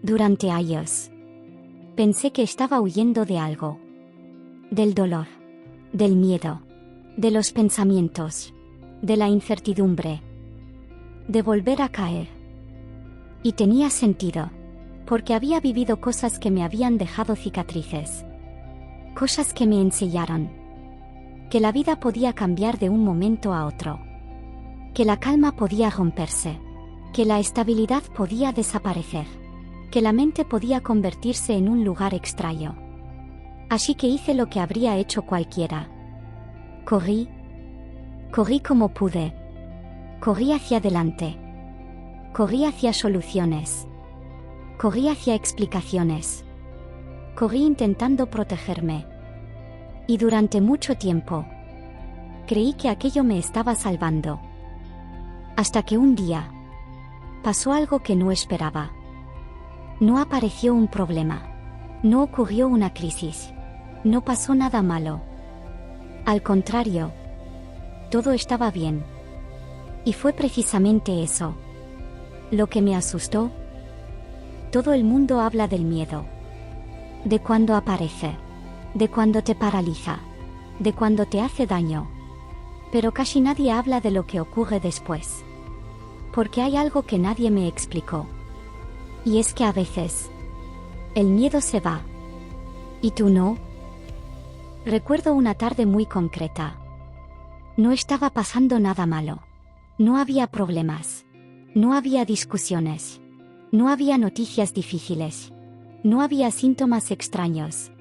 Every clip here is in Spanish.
Durante años, pensé que estaba huyendo de algo. Del dolor, del miedo, de los pensamientos, de la incertidumbre, de volver a caer. Y tenía sentido, porque había vivido cosas que me habían dejado cicatrices. Cosas que me enseñaron que la vida podía cambiar de un momento a otro, que la calma podía romperse, que la estabilidad podía desaparecer, que la mente podía convertirse en un lugar extraño. Así que hice lo que habría hecho cualquiera. Corrí como pude. Corrí hacia adelante. Corrí hacia soluciones. Corrí hacia explicaciones. Corrí intentando protegerme. Y durante mucho tiempo, creí que aquello me estaba salvando. Hasta que un día, pasó algo que no esperaba. No apareció un problema. No ocurrió una crisis. No pasó nada malo. Al contrario, todo estaba bien. Y fue precisamente eso lo que me asustó. Todo el mundo habla del miedo, de cuando aparece, de cuando te paraliza, de cuando te hace daño. Pero casi nadie habla de lo que ocurre después. Porque hay algo que nadie me explicó. Y es que a veces, el miedo se va. ¿Y tú no? Recuerdo una tarde muy concreta. No estaba pasando nada malo. No había problemas. No había discusiones. No había noticias difíciles. No había síntomas extraños.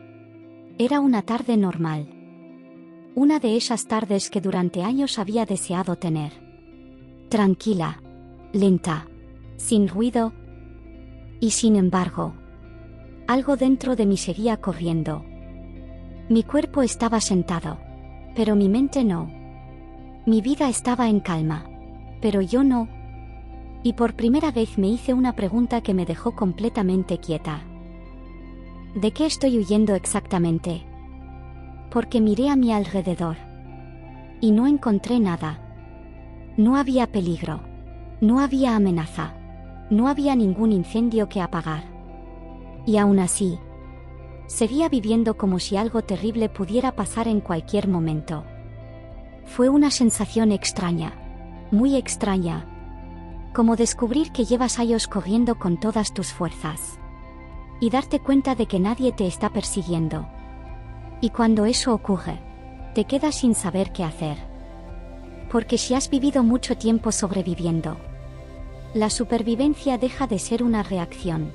Era una tarde normal. Una de esas tardes que durante años había deseado tener. Tranquila, lenta, sin ruido. Y sin embargo, algo dentro de mí seguía corriendo. Mi cuerpo estaba sentado, pero mi mente no. Mi vida estaba en calma, pero yo no. Y por primera vez me hice una pregunta que me dejó completamente quieta. ¿De qué estoy huyendo exactamente? Porque miré a mi alrededor. Y no encontré nada. No había peligro. No había amenaza. No había ningún incendio que apagar. Y aún así, seguía viviendo como si algo terrible pudiera pasar en cualquier momento. Fue una sensación extraña, muy extraña. Como descubrir que llevas años corriendo con todas tus fuerzas. Y darte cuenta de que nadie te está persiguiendo. Y cuando eso ocurre, te quedas sin saber qué hacer. Porque si has vivido mucho tiempo sobreviviendo, la supervivencia deja de ser una reacción.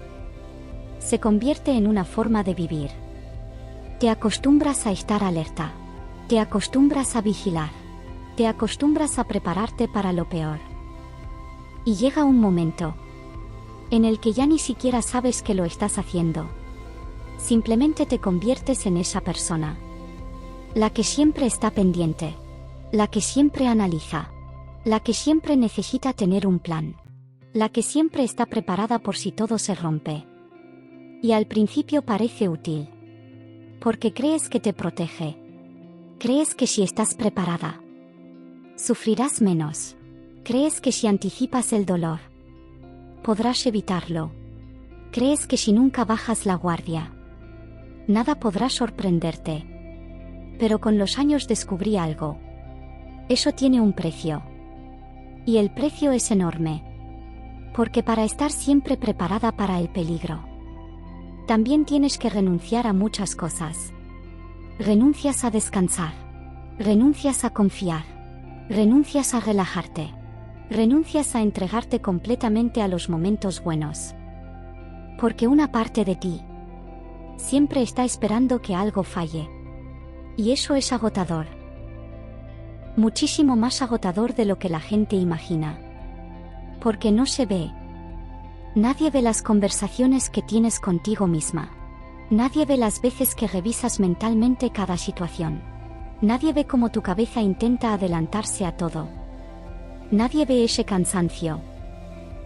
Se convierte en una forma de vivir. Te acostumbras a estar alerta. Te acostumbras a vigilar. Te acostumbras a prepararte para lo peor. Y llega un momento en el que ya ni siquiera sabes que lo estás haciendo. Simplemente te conviertes en esa persona. La que siempre está pendiente. La que siempre analiza. La que siempre necesita tener un plan. La que siempre está preparada por si todo se rompe. Y al principio parece útil. Porque crees que te protege. Crees que si estás preparada, sufrirás menos. Crees que si anticipas el dolor, podrás evitarlo. Crees que si nunca bajas la guardia, nada podrá sorprenderte. Pero con los años descubrí algo. Eso tiene un precio. Y el precio es enorme. Porque para estar siempre preparada para el peligro, también tienes que renunciar a muchas cosas. Renuncias a descansar. Renuncias a confiar. Renuncias a relajarte. Renuncias a entregarte completamente a los momentos buenos. Porque una parte de ti siempre está esperando que algo falle. Y eso es agotador. Muchísimo más agotador de lo que la gente imagina. Porque no se ve. Nadie ve las conversaciones que tienes contigo misma. Nadie ve las veces que revisas mentalmente cada situación. Nadie ve cómo tu cabeza intenta adelantarse a todo. Nadie ve ese cansancio.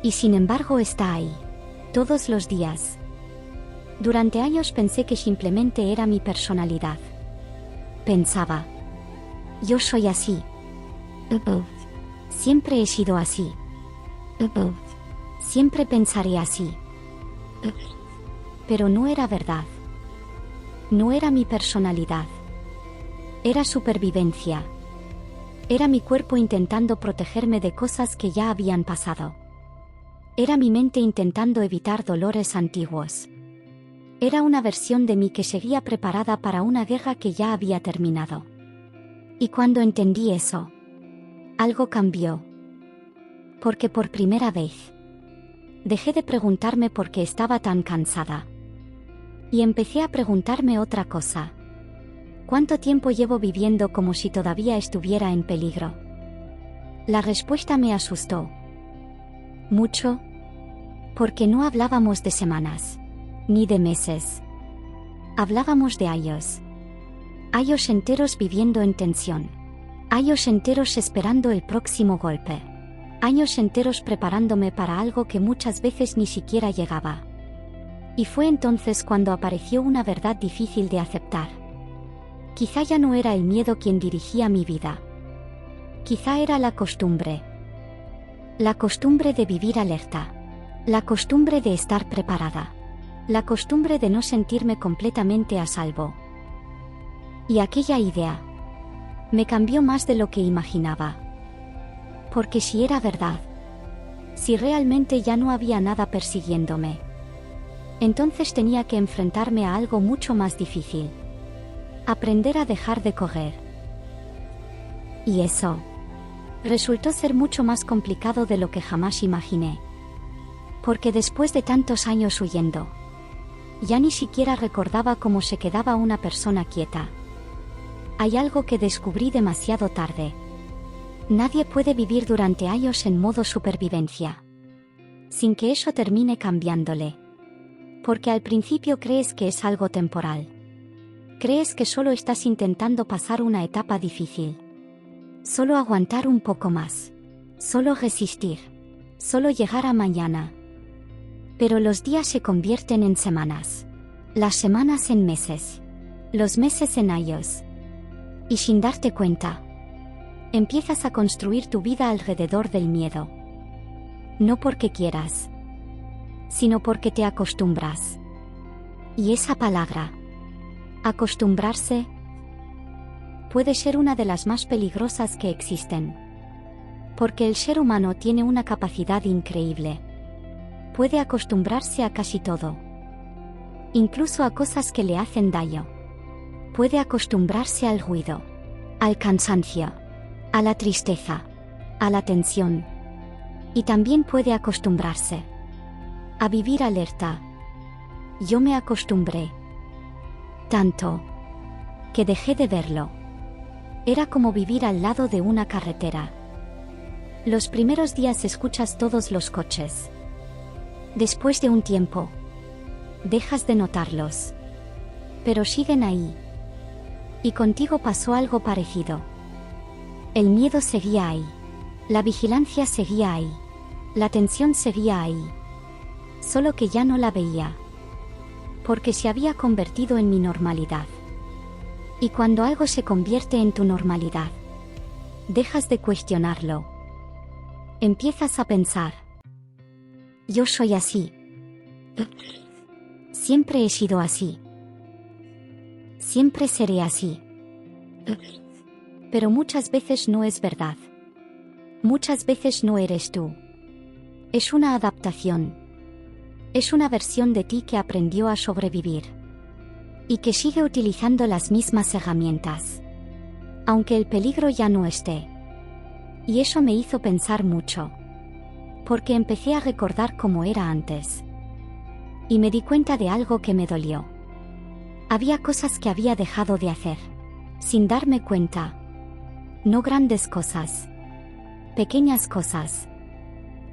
Y sin embargo está ahí. Todos los días. Durante años pensé que simplemente era mi personalidad. Pensaba. Yo soy así. Siempre he sido así. Siempre pensaré así. Pero no era verdad. No era mi personalidad. Era supervivencia. Era mi cuerpo intentando protegerme de cosas que ya habían pasado. Era mi mente intentando evitar dolores antiguos. Era una versión de mí que seguía preparada para una guerra que ya había terminado. Y cuando entendí eso, algo cambió. Porque por primera vez, dejé de preguntarme por qué estaba tan cansada. Y empecé a preguntarme otra cosa. ¿Cuánto tiempo llevo viviendo como si todavía estuviera en peligro? La respuesta me asustó. Mucho. Porque no hablábamos de semanas, ni de meses. Hablábamos de años. Años enteros viviendo en tensión. Años enteros esperando el próximo golpe. Años enteros preparándome para algo que muchas veces ni siquiera llegaba. Y fue entonces cuando apareció una verdad difícil de aceptar. Quizá ya no era el miedo quien dirigía mi vida. Quizá era la costumbre. La costumbre de vivir alerta. La costumbre de estar preparada. La costumbre de no sentirme completamente a salvo. Y aquella idea me cambió más de lo que imaginaba. Porque si era verdad, si realmente ya no había nada persiguiéndome, entonces tenía que enfrentarme a algo mucho más difícil. Aprender a dejar de correr. Y eso resultó ser mucho más complicado de lo que jamás imaginé. Porque después de tantos años huyendo, ya ni siquiera recordaba cómo se quedaba una persona quieta. Hay algo que descubrí demasiado tarde. Nadie puede vivir durante años en modo supervivencia, sin que eso termine cambiándole. Porque al principio crees que es algo temporal. Crees que solo estás intentando pasar una etapa difícil. Solo aguantar un poco más. Solo resistir. Solo llegar a mañana. Pero los días se convierten en semanas. Las semanas en meses. Los meses en años. Y sin darte cuenta, empiezas a construir tu vida alrededor del miedo. No porque quieras, sino porque te acostumbras. Y esa palabra, acostumbrarse, puede ser una de las más peligrosas que existen. Porque el ser humano tiene una capacidad increíble. Puede acostumbrarse a casi todo. Incluso a cosas que le hacen daño. Puede acostumbrarse al ruido, al cansancio, a la tristeza, a la tensión. Y también puede acostumbrarse a vivir alerta. Yo me acostumbré tanto que dejé de verlo. Era como vivir al lado de una carretera. Los primeros días escuchas todos los coches. Después de un tiempo, dejas de notarlos. Pero siguen ahí. Y contigo pasó algo parecido. El miedo seguía ahí. La vigilancia seguía ahí. La tensión seguía ahí. Solo que ya no la veía. Porque se había convertido en mi normalidad. Y cuando algo se convierte en tu normalidad, dejas de cuestionarlo. Empiezas a pensar: yo soy así. Siempre he sido así. Siempre seré así. Pero muchas veces no es verdad. Muchas veces no eres tú. Es una adaptación. Es una versión de ti que aprendió a sobrevivir. Y que sigue utilizando las mismas herramientas. Aunque el peligro ya no esté. Y eso me hizo pensar mucho. Porque empecé a recordar cómo era antes. Y me di cuenta de algo que me dolió. Había cosas que había dejado de hacer. Sin darme cuenta. No grandes cosas. Pequeñas cosas.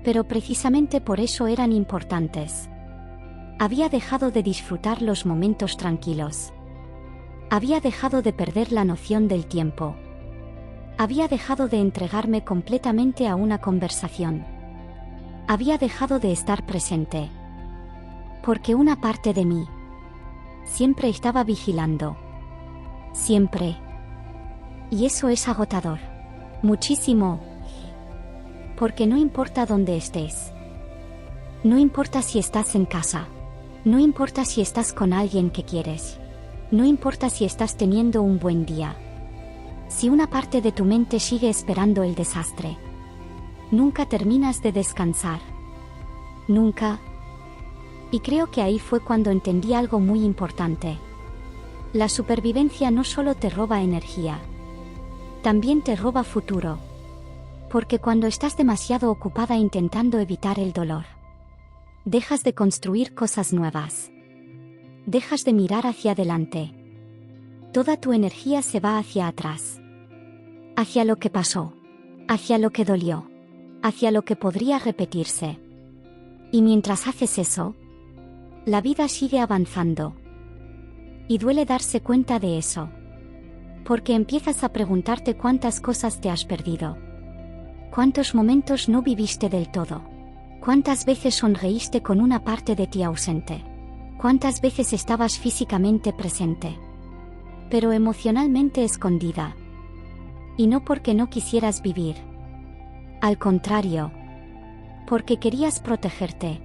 Pero precisamente por eso eran importantes. Había dejado de disfrutar los momentos tranquilos. Había dejado de perder la noción del tiempo. Había dejado de entregarme completamente a una conversación. Había dejado de estar presente. Porque una parte de mí siempre estaba vigilando. Siempre. Y eso es agotador. Muchísimo. Porque no importa dónde estés. No importa si estás en casa. No importa si estás con alguien que quieres. No importa si estás teniendo un buen día. Si una parte de tu mente sigue esperando el desastre, nunca terminas de descansar. Nunca. Y creo que ahí fue cuando entendí algo muy importante. La supervivencia no solo te roba energía, también te roba futuro. Porque cuando estás demasiado ocupada intentando evitar el dolor, dejas de construir cosas nuevas. Dejas de mirar hacia adelante. Toda tu energía se va hacia atrás. Hacia lo que pasó. Hacia lo que dolió. Hacia lo que podría repetirse. Y mientras haces eso, la vida sigue avanzando. Y duele darse cuenta de eso. Porque empiezas a preguntarte cuántas cosas te has perdido. ¿Cuántos momentos no viviste del todo? ¿Cuántas veces sonreíste con una parte de ti ausente? ¿Cuántas veces estabas físicamente presente, pero emocionalmente escondida? Y no porque no quisieras vivir. Al contrario, porque querías protegerte.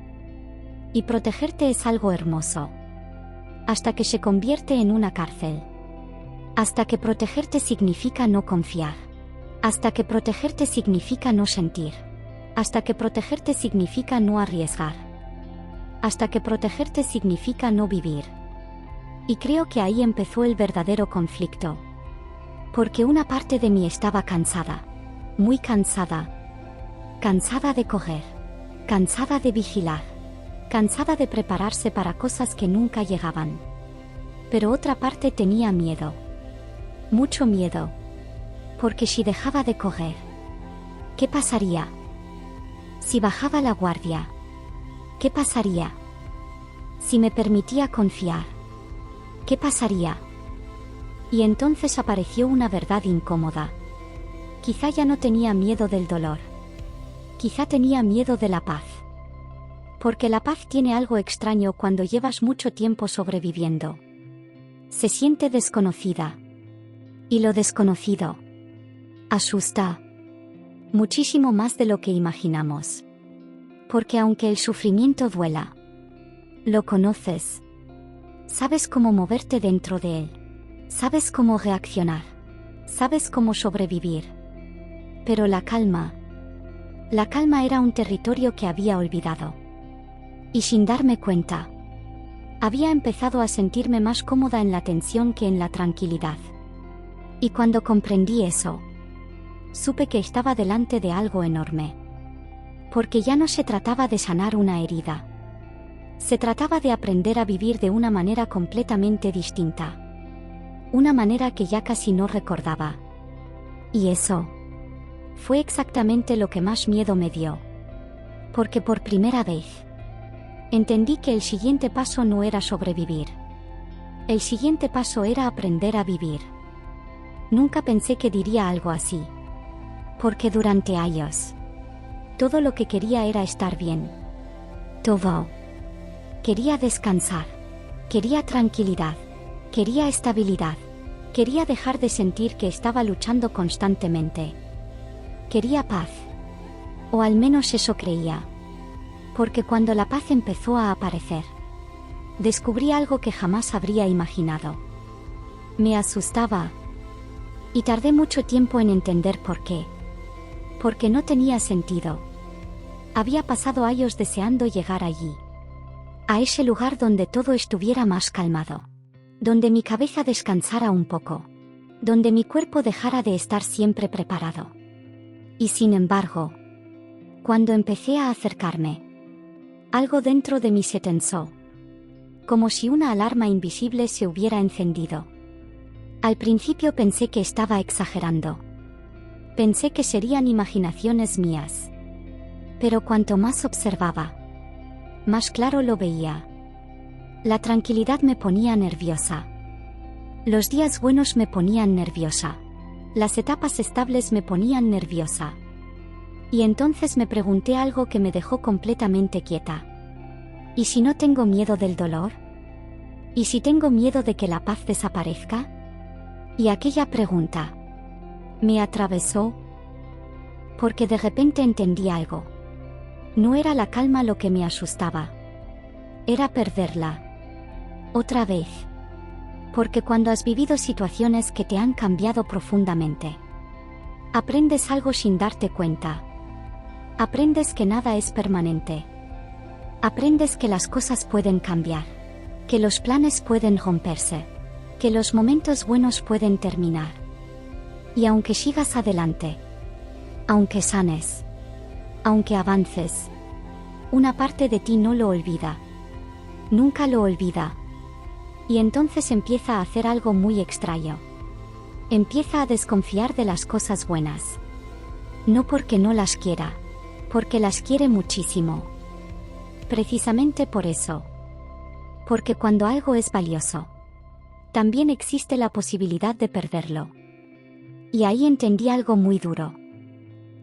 Y protegerte es algo hermoso. Hasta que se convierte en una cárcel. Hasta que protegerte significa no confiar. Hasta que protegerte significa no sentir. Hasta que protegerte significa no arriesgar. Hasta que protegerte significa no vivir. Y creo que ahí empezó el verdadero conflicto. Porque una parte de mí estaba cansada. Muy cansada. Cansada de correr. Cansada de vigilar. Cansada de prepararse para cosas que nunca llegaban. Pero otra parte tenía miedo. Mucho miedo. Porque si dejaba de correr, ¿qué pasaría? Si bajaba la guardia, ¿qué pasaría? Si me permitía confiar, ¿qué pasaría? Y entonces apareció una verdad incómoda. Quizá ya no tenía miedo del dolor. Quizá tenía miedo de la paz. Porque la paz tiene algo extraño cuando llevas mucho tiempo sobreviviendo. Se siente desconocida. Y lo desconocido asusta muchísimo más de lo que imaginamos. Porque aunque el sufrimiento duela, lo conoces. Sabes cómo moverte dentro de él. Sabes cómo reaccionar. Sabes cómo sobrevivir. Pero la calma era un territorio que había olvidado. Y sin darme cuenta, había empezado a sentirme más cómoda en la tensión que en la tranquilidad. Y cuando comprendí eso, supe que estaba delante de algo enorme. Porque ya no se trataba de sanar una herida. Se trataba de aprender a vivir de una manera completamente distinta. Una manera que ya casi no recordaba. Y eso fue exactamente lo que más miedo me dio. Porque por primera vez entendí que el siguiente paso no era sobrevivir. El siguiente paso era aprender a vivir. Nunca pensé que diría algo así. Porque durante años, todo lo que quería era estar bien. Todo. Quería descansar. Quería tranquilidad. Quería estabilidad. Quería dejar de sentir que estaba luchando constantemente. Quería paz. O al menos eso creía. Porque cuando la paz empezó a aparecer, descubrí algo que jamás habría imaginado. Me asustaba. Y tardé mucho tiempo en entender por qué. Porque no tenía sentido. Había pasado años deseando llegar allí. A ese lugar donde todo estuviera más calmado. Donde mi cabeza descansara un poco. Donde mi cuerpo dejara de estar siempre preparado. Y sin embargo, cuando empecé a acercarme, algo dentro de mí se tensó. Como si una alarma invisible se hubiera encendido. Al principio pensé que estaba exagerando. Pensé que serían imaginaciones mías. Pero cuanto más observaba, más claro lo veía. La tranquilidad me ponía nerviosa. Los días buenos me ponían nerviosa. Las etapas estables me ponían nerviosa. Y entonces me pregunté algo que me dejó completamente quieta. ¿Y si no tengo miedo del dolor? ¿Y si tengo miedo de que la paz desaparezca? Y aquella pregunta me atravesó. Porque de repente entendí algo. No era la calma lo que me asustaba. Era perderla. Otra vez. Porque cuando has vivido situaciones que te han cambiado profundamente, aprendes algo sin darte cuenta. Aprendes que nada es permanente. Aprendes que las cosas pueden cambiar, que los planes pueden romperse, que los momentos buenos pueden terminar. Y aunque sigas adelante, aunque sanes, aunque avances, una parte de ti no lo olvida. Nunca lo olvida. Y entonces empieza a hacer algo muy extraño. Empieza a desconfiar de las cosas buenas. No porque no las quiera, porque las quiere muchísimo. Precisamente por eso. Porque cuando algo es valioso, también existe la posibilidad de perderlo. Y ahí entendí algo muy duro.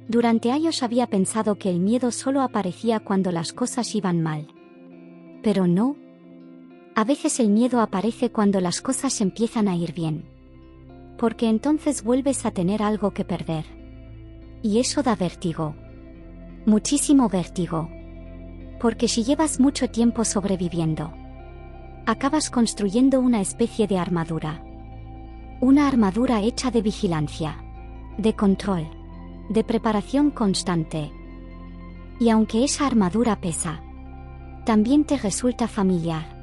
Durante años había pensado que el miedo solo aparecía cuando las cosas iban mal. Pero no. A veces el miedo aparece cuando las cosas empiezan a ir bien. Porque entonces vuelves a tener algo que perder. Y eso da vértigo. Muchísimo vértigo. Porque si llevas mucho tiempo sobreviviendo, acabas construyendo una especie de armadura. Una armadura hecha de vigilancia, de control, de preparación constante. Y aunque esa armadura pesa, también te resulta familiar.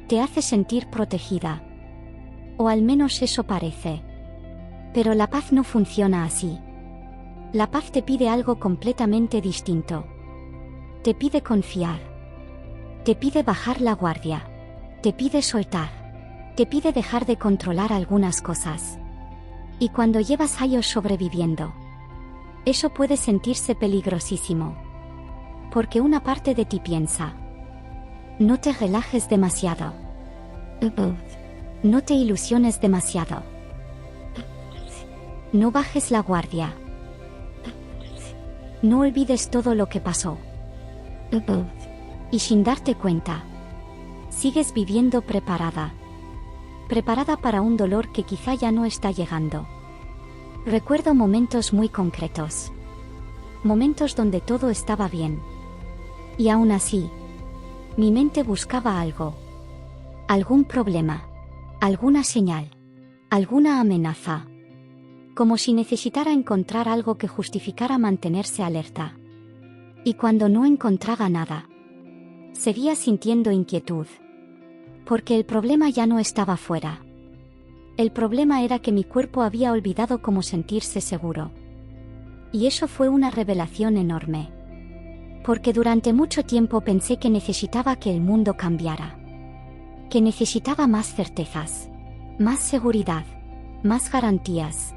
Te hace sentir protegida. O al menos eso parece. Pero la paz no funciona así. La paz te pide algo completamente distinto. Te pide confiar. Te pide bajar la guardia. Te pide soltar. Te pide dejar de controlar algunas cosas. Y cuando llevas años sobreviviendo, eso puede sentirse peligrosísimo. Porque una parte de ti piensa: no te relajes demasiado. No te ilusiones demasiado. No bajes la guardia. No olvides todo lo que pasó. Y sin darte cuenta, sigues viviendo preparada. Preparada para un dolor que quizá ya no está llegando. Recuerdo momentos muy concretos. Momentos donde todo estaba bien. Y aún así, mi mente buscaba algo. Algún problema. Alguna señal. Alguna amenaza. Como si necesitara encontrar algo que justificara mantenerse alerta. Y cuando no encontraba nada, seguía sintiendo inquietud. Porque el problema ya no estaba fuera. El problema era que mi cuerpo había olvidado cómo sentirse seguro. Y eso fue una revelación enorme. Porque durante mucho tiempo pensé que necesitaba que el mundo cambiara. Que necesitaba más certezas, más seguridad, más garantías.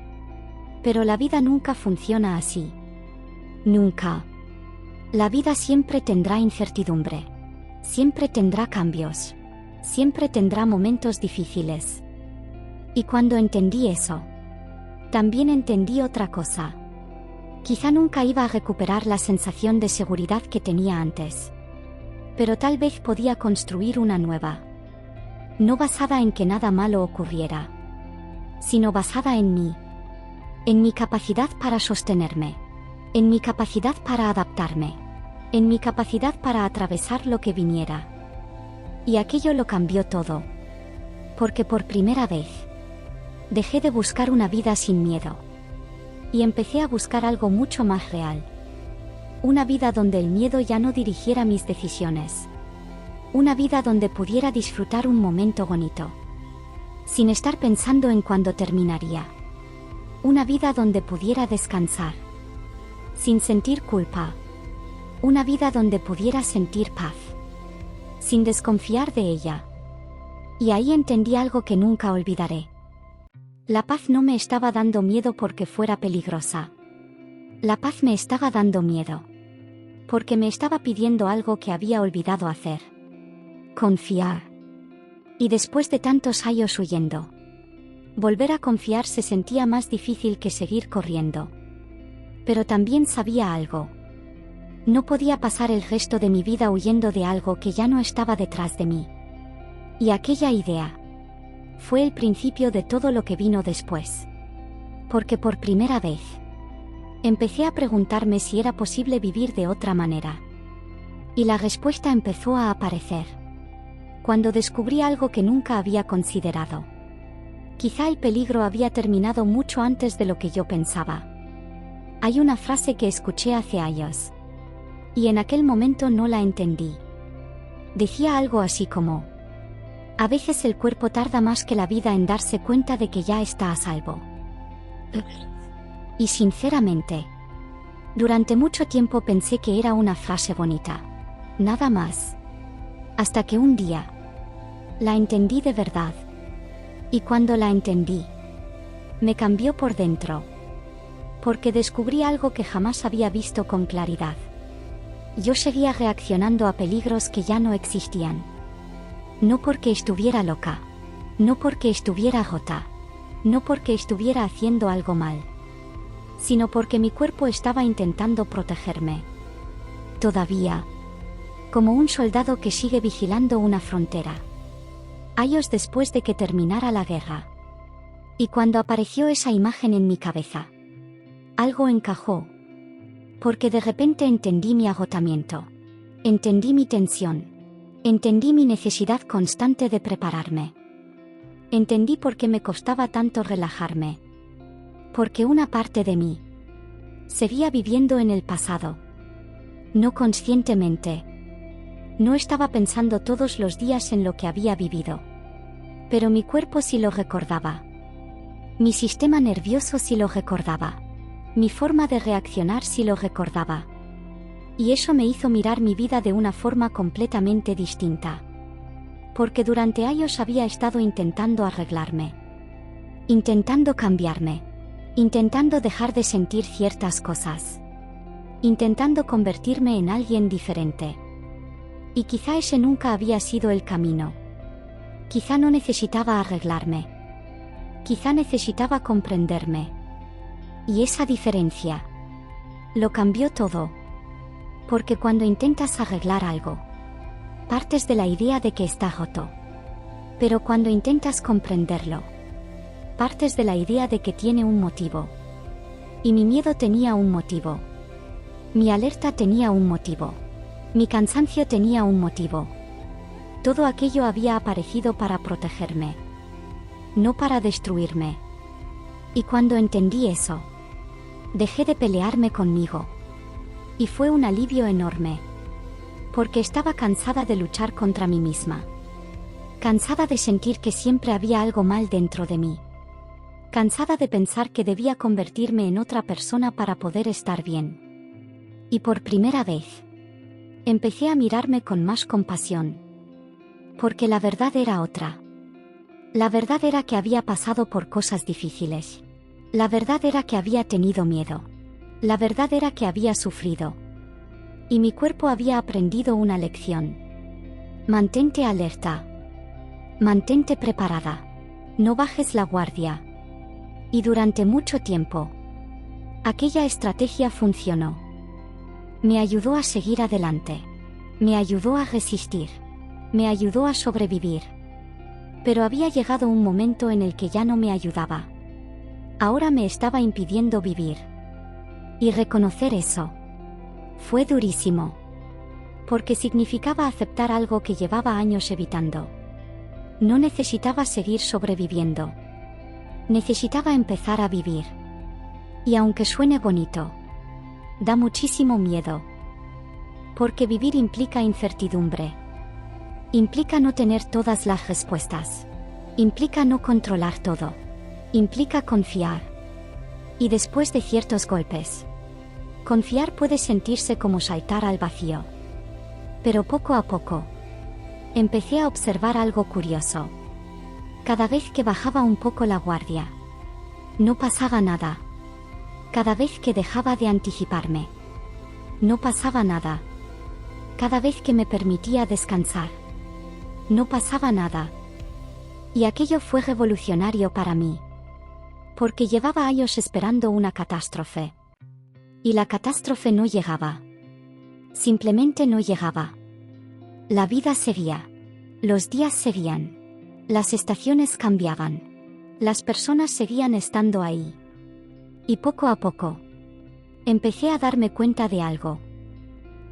Pero la vida nunca funciona así. Nunca. La vida siempre tendrá incertidumbre. Siempre tendrá cambios. Siempre tendrá momentos difíciles. Y cuando entendí eso, también entendí otra cosa. Quizá nunca iba a recuperar la sensación de seguridad que tenía antes. Pero tal vez podía construir una nueva. No basada en que nada malo ocurriera, sino basada en mí. En mi capacidad para sostenerme. En mi capacidad para adaptarme. En mi capacidad para atravesar lo que viniera. Y aquello lo cambió todo. Porque por primera vez, dejé de buscar una vida sin miedo. Y empecé a buscar algo mucho más real. Una vida donde el miedo ya no dirigiera mis decisiones. Una vida donde pudiera disfrutar un momento bonito. Sin estar pensando en cuándo terminaría. Una vida donde pudiera descansar. Sin sentir culpa. Una vida donde pudiera sentir paz. Sin desconfiar de ella. Y ahí entendí algo que nunca olvidaré. La paz no me estaba dando miedo porque fuera peligrosa. La paz me estaba dando miedo. Porque me estaba pidiendo algo que había olvidado hacer. Confiar. Y después de tantos años huyendo, volver a confiar se sentía más difícil que seguir corriendo. Pero también sabía algo. No podía pasar el resto de mi vida huyendo de algo que ya no estaba detrás de mí. Y aquella idea fue el principio de todo lo que vino después. Porque por primera vez, empecé a preguntarme si era posible vivir de otra manera. Y la respuesta empezó a aparecer. Cuando descubrí algo que nunca había considerado. Quizá el peligro había terminado mucho antes de lo que yo pensaba. Hay una frase que escuché hace años. Y en aquel momento no la entendí. Decía algo así como: a veces el cuerpo tarda más que la vida en darse cuenta de que ya está a salvo. Y sinceramente, durante mucho tiempo pensé que era una frase bonita. Nada más. Hasta que un día la entendí de verdad. Y cuando la entendí, me cambió por dentro. Porque descubrí algo que jamás había visto con claridad. Yo seguía reaccionando a peligros que ya no existían. No porque estuviera loca. No porque estuviera rota. No porque estuviera haciendo algo mal. Sino porque mi cuerpo estaba intentando protegerme. Todavía. Como un soldado que sigue vigilando una frontera. Años después de que terminara la guerra. Y cuando apareció esa imagen en mi cabeza, algo encajó. Porque de repente entendí mi agotamiento. Entendí mi tensión. Entendí mi necesidad constante de prepararme. Entendí por qué me costaba tanto relajarme. Porque una parte de mí seguía viviendo en el pasado. No conscientemente. No estaba pensando todos los días en lo que había vivido. Pero mi cuerpo sí lo recordaba. Mi sistema nervioso sí lo recordaba. Mi forma de reaccionar sí lo recordaba. Y eso me hizo mirar mi vida de una forma completamente distinta. Porque durante años había estado intentando arreglarme. Intentando cambiarme. Intentando dejar de sentir ciertas cosas. Intentando convertirme en alguien diferente. Y quizá ese nunca había sido el camino. Quizá no necesitaba arreglarme. Quizá necesitaba comprenderme. Y esa diferencia lo cambió todo. Porque cuando intentas arreglar algo, partes de la idea de que está roto. Pero cuando intentas comprenderlo, partes de la idea de que tiene un motivo. Y mi miedo tenía un motivo. Mi alerta tenía un motivo. Mi cansancio tenía un motivo. Todo aquello había aparecido para protegerme. No para destruirme. Y cuando entendí eso, dejé de pelearme conmigo. Y fue un alivio enorme. Porque estaba cansada de luchar contra mí misma. Cansada de sentir que siempre había algo mal dentro de mí. Cansada de pensar que debía convertirme en otra persona para poder estar bien. Y por primera vez, empecé a mirarme con más compasión. Porque la verdad era otra. La verdad era que había pasado por cosas difíciles. La verdad era que había tenido miedo. La verdad era que había sufrido. Y mi cuerpo había aprendido una lección. Mantente alerta. Mantente preparada. No bajes la guardia. Y durante mucho tiempo, aquella estrategia funcionó. Me ayudó a seguir adelante. Me ayudó a resistir. Me ayudó a sobrevivir. Pero había llegado un momento en el que ya no me ayudaba. Ahora me estaba impidiendo vivir. Y reconocer eso fue durísimo. Porque significaba aceptar algo que llevaba años evitando. No necesitaba seguir sobreviviendo. Necesitaba empezar a vivir. Y aunque suene bonito, da muchísimo miedo. Porque vivir implica incertidumbre. Implica no tener todas las respuestas. Implica no controlar todo. Implica confiar. Y después de ciertos golpes, confiar puede sentirse como saltar al vacío. Pero poco a poco, empecé a observar algo curioso. Cada vez que bajaba un poco la guardia, no pasaba nada. Cada vez que dejaba de anticiparme, no pasaba nada. Cada vez que me permitía descansar, no pasaba nada. Y aquello fue revolucionario para mí. Porque llevaba años esperando una catástrofe. Y la catástrofe no llegaba. Simplemente no llegaba. La vida seguía. Los días seguían. Las estaciones cambiaban. Las personas seguían estando ahí. Y poco a poco, empecé a darme cuenta de algo.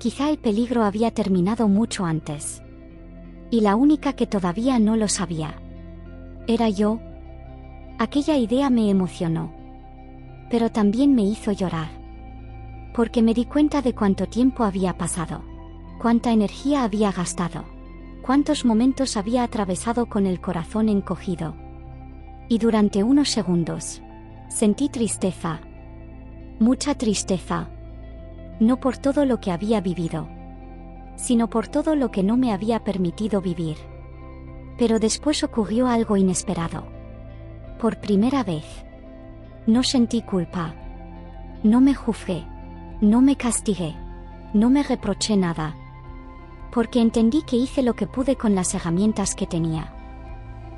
Quizá el peligro había terminado mucho antes. Y la única que todavía no lo sabía era yo. Aquella idea me emocionó. Pero también me hizo llorar. Porque me di cuenta de cuánto tiempo había pasado. Cuánta energía había gastado. Cuántos momentos había atravesado con el corazón encogido. Y durante unos segundos sentí tristeza. Mucha tristeza. No por todo lo que había vivido, sino por todo lo que no me había permitido vivir. Pero después ocurrió algo inesperado. Por primera vez, no sentí culpa. No me juzgué. No me castigué. No me reproché nada. Porque entendí que hice lo que pude con las herramientas que tenía.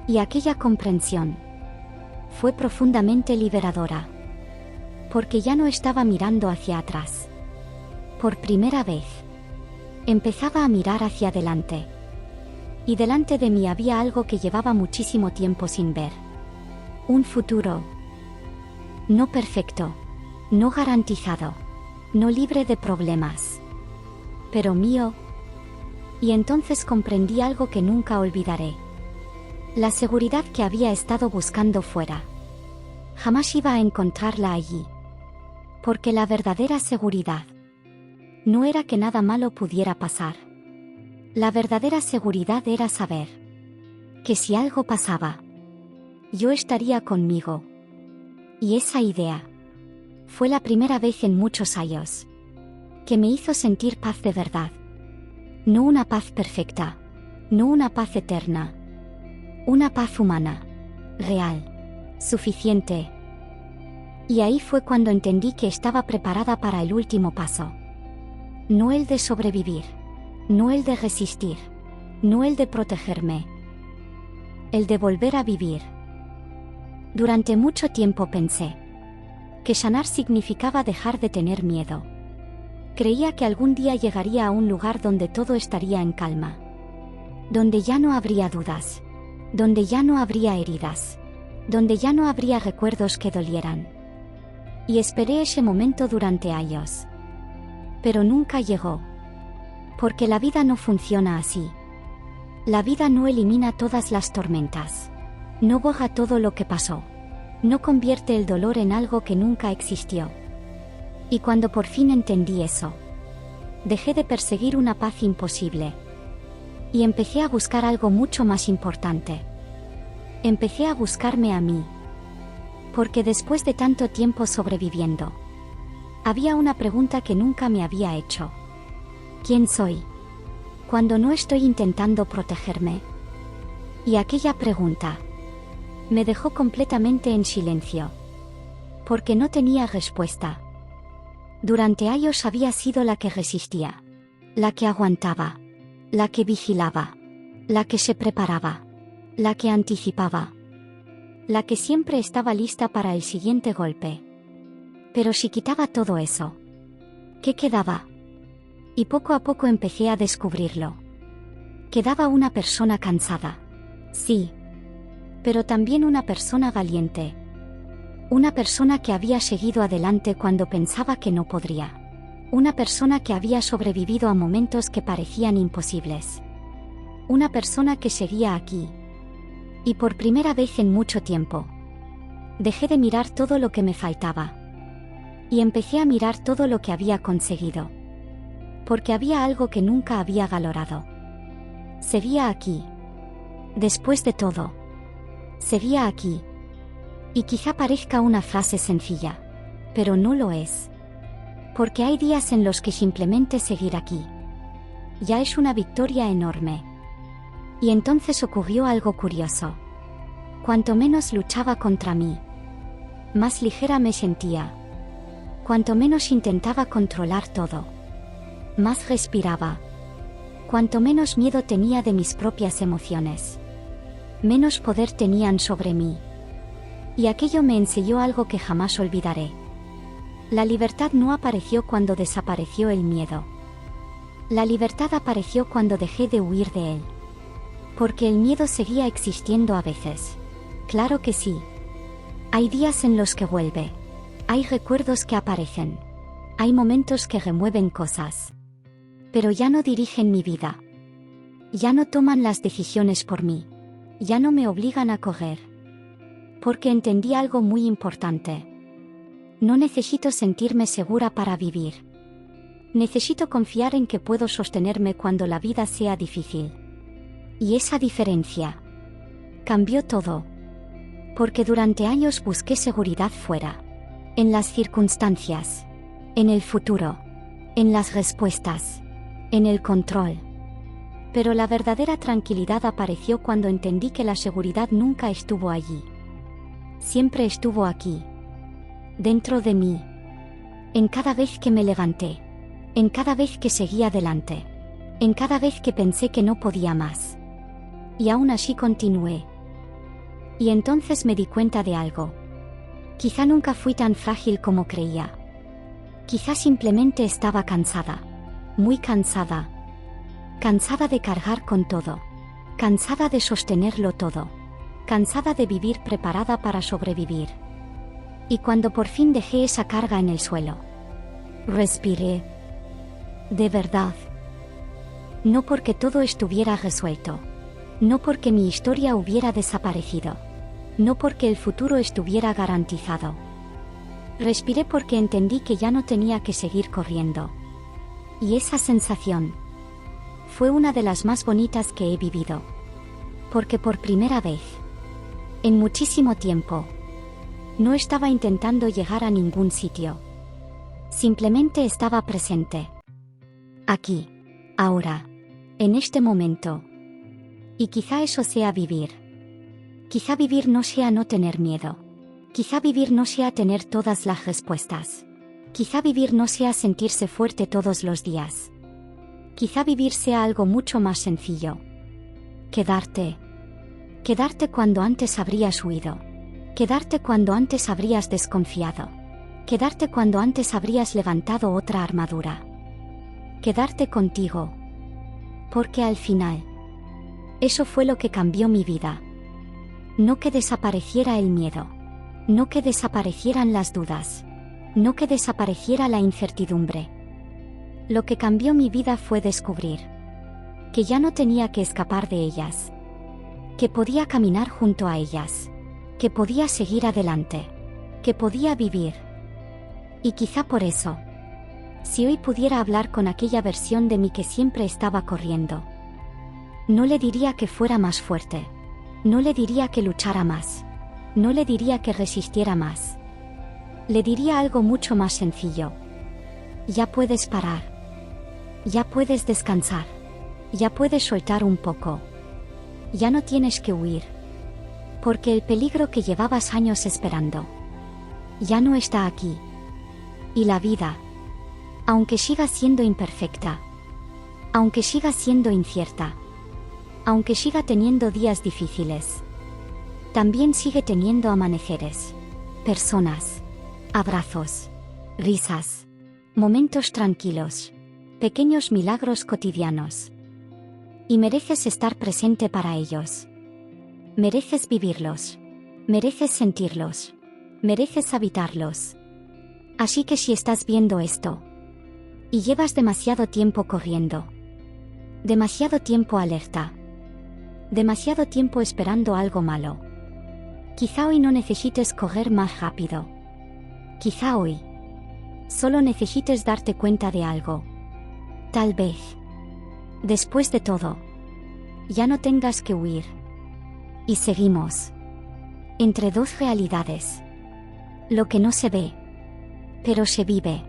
Y aquella comprensión fue profundamente liberadora. Porque ya no estaba mirando hacia atrás. Por primera vez, empezaba a mirar hacia adelante. Y delante de mí había algo que llevaba muchísimo tiempo sin ver. Un futuro. No perfecto. No garantizado. No libre de problemas. Pero mío. Y entonces comprendí algo que nunca olvidaré. La seguridad que había estado buscando fuera. Jamás iba a encontrarla allí. Porque la verdadera seguridad no era que nada malo pudiera pasar. La verdadera seguridad era saber que si algo pasaba, yo estaría conmigo. Y esa idea fue la primera vez en muchos años que me hizo sentir paz de verdad. No una paz perfecta, no una paz eterna. Una paz humana, real, suficiente. Y ahí fue cuando entendí que estaba preparada para el último paso. No el de sobrevivir, no el de resistir, no el de protegerme. El de volver a vivir. Durante mucho tiempo pensé que sanar significaba dejar de tener miedo. Creía que algún día llegaría a un lugar donde todo estaría en calma. Donde ya no habría dudas. Donde ya no habría heridas. Donde ya no habría recuerdos que dolieran. Y esperé ese momento durante años. Pero nunca llegó. Porque la vida no funciona así. La vida no elimina todas las tormentas. No borra todo lo que pasó. No convierte el dolor en algo que nunca existió. Y cuando por fin entendí eso, dejé de perseguir una paz imposible. Y empecé a buscar algo mucho más importante. Empecé a buscarme a mí. Porque después de tanto tiempo sobreviviendo, había una pregunta que nunca me había hecho. ¿Quién soy? Cuando no estoy intentando protegerme. Y aquella pregunta me dejó completamente en silencio. Porque no tenía respuesta. Durante años había sido la que resistía. La que aguantaba. La que vigilaba. La que se preparaba. La que anticipaba. La que siempre estaba lista para el siguiente golpe. Pero si quitaba todo eso, ¿qué quedaba? Y poco a poco empecé a descubrirlo. Quedaba una persona cansada. Sí. Pero también una persona valiente. Una persona que había seguido adelante cuando pensaba que no podría. Una persona que había sobrevivido a momentos que parecían imposibles. Una persona que seguía aquí. Y por primera vez en mucho tiempo, dejé de mirar todo lo que me faltaba. Y empecé a mirar todo lo que había conseguido. Porque había algo que nunca había valorado. Seguía aquí. Después de todo, seguía aquí. Y quizá parezca una frase sencilla, pero no lo es. Porque hay días en los que simplemente seguir aquí ya es una victoria enorme. Y entonces ocurrió algo curioso. Cuanto menos luchaba contra mí, más ligera me sentía. Cuanto menos intentaba controlar todo, más respiraba. Cuanto menos miedo tenía de mis propias emociones, menos poder tenían sobre mí. Y aquello me enseñó algo que jamás olvidaré. La libertad no apareció cuando desapareció el miedo. La libertad apareció cuando dejé de huir de él. Porque el miedo seguía existiendo a veces. Claro que sí. Hay días en los que vuelve. Hay recuerdos que aparecen. Hay momentos que remueven cosas. Pero ya no dirigen mi vida. Ya no toman las decisiones por mí. Ya no me obligan a correr. Porque entendí algo muy importante. No necesito sentirme segura para vivir. Necesito confiar en que puedo sostenerme cuando la vida sea difícil. Y esa diferencia cambió todo. Porque durante años busqué seguridad fuera. En las circunstancias. En el futuro. En las respuestas. En el control. Pero la verdadera tranquilidad apareció cuando entendí que la seguridad nunca estuvo allí. Siempre estuvo aquí. Dentro de mí. En cada vez que me levanté. En cada vez que seguí adelante. En cada vez que pensé que no podía más. Y aún así continué. Y entonces me di cuenta de algo. Quizá nunca fui tan frágil como creía. Quizá simplemente estaba cansada. Muy cansada. Cansada de cargar con todo. Cansada de sostenerlo todo. Cansada de vivir preparada para sobrevivir. Y cuando por fin dejé esa carga en el suelo, respiré. De verdad. No porque todo estuviera resuelto. No porque mi historia hubiera desaparecido. No porque el futuro estuviera garantizado. Respiré porque entendí que ya no tenía que seguir corriendo. Y esa sensación fue una de las más bonitas que he vivido. Porque por primera vez, en muchísimo tiempo, no estaba intentando llegar a ningún sitio. Simplemente estaba presente. Aquí, ahora, en este momento. Y quizá eso sea vivir. Quizá vivir no sea no tener miedo. Quizá vivir no sea tener todas las respuestas. Quizá vivir no sea sentirse fuerte todos los días. Quizá vivir sea algo mucho más sencillo. Quedarte. Quedarte cuando antes habrías huido. Quedarte cuando antes habrías desconfiado. Quedarte cuando antes habrías levantado otra armadura. Quedarte contigo. Porque al final, eso fue lo que cambió mi vida. No que desapareciera el miedo. No que desaparecieran las dudas. No que desapareciera la incertidumbre. Lo que cambió mi vida fue descubrir que ya no tenía que escapar de ellas. Que podía caminar junto a ellas. Que podía seguir adelante. Que podía vivir. Y quizá por eso, si hoy pudiera hablar con aquella versión de mí que siempre estaba corriendo, no le diría que fuera más fuerte. No le diría que luchara más. No le diría que resistiera más. Le diría algo mucho más sencillo. Ya puedes parar. Ya puedes descansar. Ya puedes soltar un poco. Ya no tienes que huir. Porque el peligro que llevabas años esperando ya no está aquí. Y la vida, aunque siga siendo imperfecta, aunque siga siendo incierta, aunque siga teniendo días difíciles, también sigue teniendo amaneceres, personas, abrazos, risas, momentos tranquilos, pequeños milagros cotidianos. Y mereces estar presente para ellos. Mereces vivirlos. Mereces sentirlos. Mereces habitarlos. Así que si estás viendo esto, y llevas demasiado tiempo corriendo, demasiado tiempo alerta, demasiado tiempo esperando algo malo, quizá hoy no necesites correr más rápido. Quizá hoy solo necesites darte cuenta de algo. Tal vez, después de todo, ya no tengas que huir. Y seguimos entre dos realidades. Lo que no se ve, pero se vive.